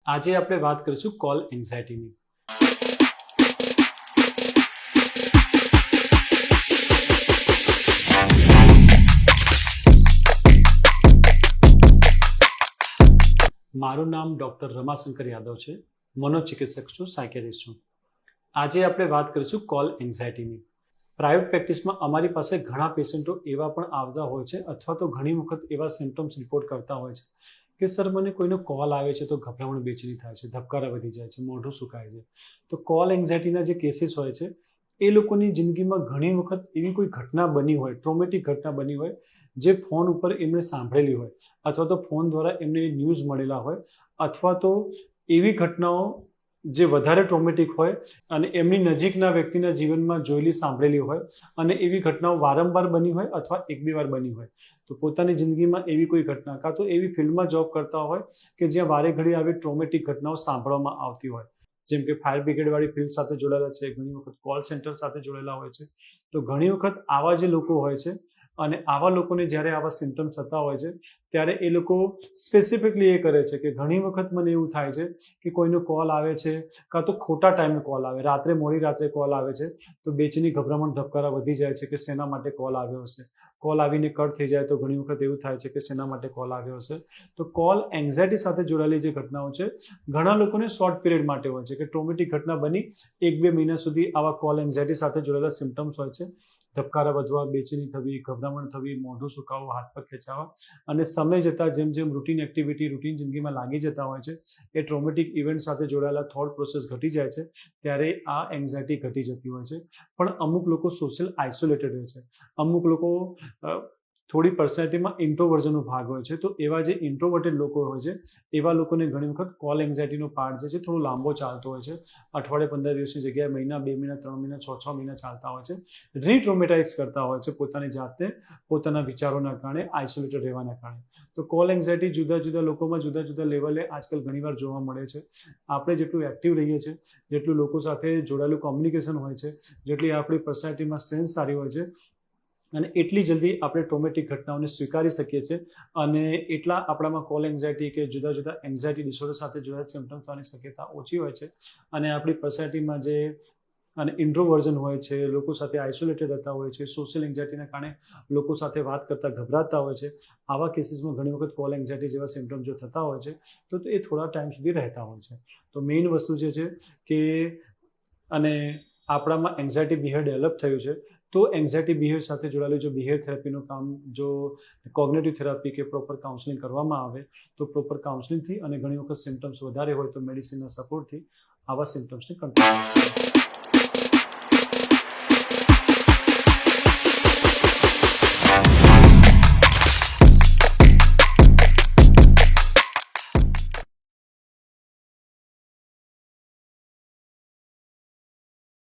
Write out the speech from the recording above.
આજે આપણે વાત કરીશું કોલ એન્ઝાયટીની. મારું નામ ડૉક્ટર રમાશંકર યાદવ છે. મનોચિકિત્સક છું, સાયકેટ્રિસ્ટ છું. આજે આપણે વાત કરીશું કોલ એન્ઝાયટીની. પ્રાઇવેટ પ્રેક્ટિસમાં અમારી પાસે ઘણા પેશન્ટો એવા પણ આવતા હોય છે અથવા તો ઘણી વખત એવા સિમ્ટમ્સ રિપોર્ટ કરતા હોય છે કે સર મને કોઈનો કોલ આવે છે તો ગભરામણ બેચેની થાય છે, ધબકારા વધી જાય છે, મોઢું સુકાય છે. તો કોલ એન્ઝાયટીના જે કેસીસ હોય છે એ લોકોની જિંદગીમાં ઘણી વખત એવી કોઈ ઘટના બની હોય, ટ્રોમેટિક ઘટના બની હોય જે ફોન ઉપર એમણે સાંભળેલી હોય અથવા તો ફોન દ્વારા એમને ન્યૂઝ મળેલા હોય અથવા તો એવી ઘટનાઓ જે વધારે ટ્રોમેટિક હોય અને એમની નજીકના વ્યક્તિના જીવનમાં જોયેલી સાંભળેલી હોય અને એવી ઘટનાઓ વારંવાર બની હોય અથવા એક બે વાર બની હોય. તો પોતાની જિંદગીમાં એવી કોઈ ઘટના કાં તો એવી ફિલ્ડમાં જોબ કરતા હોય કે જ્યાં વારે ઘડી આવી ટ્રોમેટિક ઘટનાઓ સાંભળવામાં આવતી હોય, જેમ કે ફાયર બ્રિગેડવાળી ફિલ્ડ સાથે જોડાયેલા છે, ઘણી વખત કોલ સેન્ટર સાથે જોડાયેલા હોય છે. તો ઘણી વખત આવા જે લોકો હોય છે અને આવા લોકોને જ્યારે આવા સિમ્ટમ્સ થતા હોય છે ત્યારે એ લોકો સ્પેસિફિકલી એ કરે છે કે ઘણી વખત મને એવું થાય છે કે કોઈનો કોલ આવે છે કાં તો ખોટા ટાઈમે કોલ આવે, રાત્રે મોડી રાત્રે કોલ આવે છે તો બેચેની ગભરામણ ધબકારા વધી જાય છે કે શેના માટે કોલ આવ્યો હશે. કોલ આવીને કટ થઈ જાય તો ઘણી વખત એવું થાય છે કે શેના માટે કોલ આવ્યો હશે. તો કોલ એન્ઝાયટી સાથે જોડાયેલી જે ઘટનાઓ છે ઘણા લોકોને શોર્ટ પીરિયડ માટે હોય છે કે ટ્રોમેટિક ઘટના બની 1-2 મહિના સુધી આવા કોલ એન્ઝાયટી સાથે જોડાયેલા સિમ્ટમ્સ હોય છે. ધબકારા વધવા, બેચેની થવી, ગભરામણ થવી, મોઢું સુકાવવું, હાથ પગ ખેંચાવા અને સમય જતાં જેમ જેમ રૂટીન એક્ટિવિટી, રૂટીન જિંદગીમાં લાગી જતા હોય છે એ ટ્રોમેટિક ઇવેન્ટ સાથે જોડાયેલા થોટ પ્રોસેસ ઘટી જાય છે ત્યારે આ એન્ઝાયટી ઘટી જતી હોય છે. પણ અમુક લોકો સોશિયલ આઇસોલેટેડ હોય છે. અમુક લોકો થોડી પર્સનાલિટીમાં ઇન્ટ્રોવર્ઝનનો ભાગ હોય છે. તો એવા જે ઇન્ટ્રોવર્ટેડ લોકો હોય છે એવા લોકોને ઘણી વખત કોલ એન્ઝાયટીનો પાર્ટ જે છે થોડો લાંબો ચાલતો હોય છે. અઠવાડિયે 15 દિવસની જગ્યાએ મહિના, 2 મહિના, 3 મહિના, 6 મહિના ચાલતા હોય છે. રીટ્રોમેટાઇઝ કરતા હોય છે પોતાની જાતને, પોતાના વિચારોના કારણે, આઇસોલેટેડ રહેવાના કારણે. તો કોલ એન્ઝાયટી જુદા જુદા લોકોમાં જુદા જુદા લેવલે આજકાલ ઘણીવાર જોવા મળે છે. આપણે જેટલું એક્ટિવ રહીએ છીએ, જેટલું લોકો સાથે જોડાયેલું કોમ્યુનિકેશન હોય છે, જેટલી આપણી પર્સનાલિટીમાં સ્ટ્રેન્થ સારી હોય છે અને એટલી જલ્દી આપણે ટ્રોમેટિક ઘટનાઓને સ્વીકારી શકીએ છીએ અને એટલા આપણામાં કોલ એન્ઝાયટી કે જુદા જુદા એન્ઝાયટી ડિસઓર્ડર સાથે જોડાયેલા સિમ્ટમ્સ થવાની શક્યતા ઓછી હોય છે અને આપણી પર્સનાલિટીમાં જે અને ઇન્ટ્રોવર્ઝન હોય છે, લોકો સાથે આઇસોલેટેડ રહેતા હોય છે, સોશિયલ એન્ઝાયટીના કારણે લોકો સાથે વાત કરતાં ગભરાતા હોય છે. આવા કેસીસમાં ઘણી વખત કોલ એન્ઝાયટી જેવા સિમ્ટમ્સ જો થતા હોય છે તો એ થોડા ટાઈમ સુધી રહેતા હોય છે. તો મેઇન વસ્તુ જે છે કે અને આપણામાં એન્ઝાયટી બિહેવિયર ડેવલપ થયું છે તો એન્ઝાયટી બિહેવિયર સાથે જોડાયેલું જો બિહેવિયર થેરાપીનું કામ, જો કોગ્નેટિવ થેરાપી કે પ્રોપર કાઉન્સેલિંગ કરવામાં આવે તો પ્રોપર કાઉન્સેલિંગથી અને ઘણી વખત સિમ્ટમ્સ વધારે હોય તો મેડિસિનના સપોર્ટથી આવા સિમ્ટમ્સને કંટ્રોલ કરી શકાય.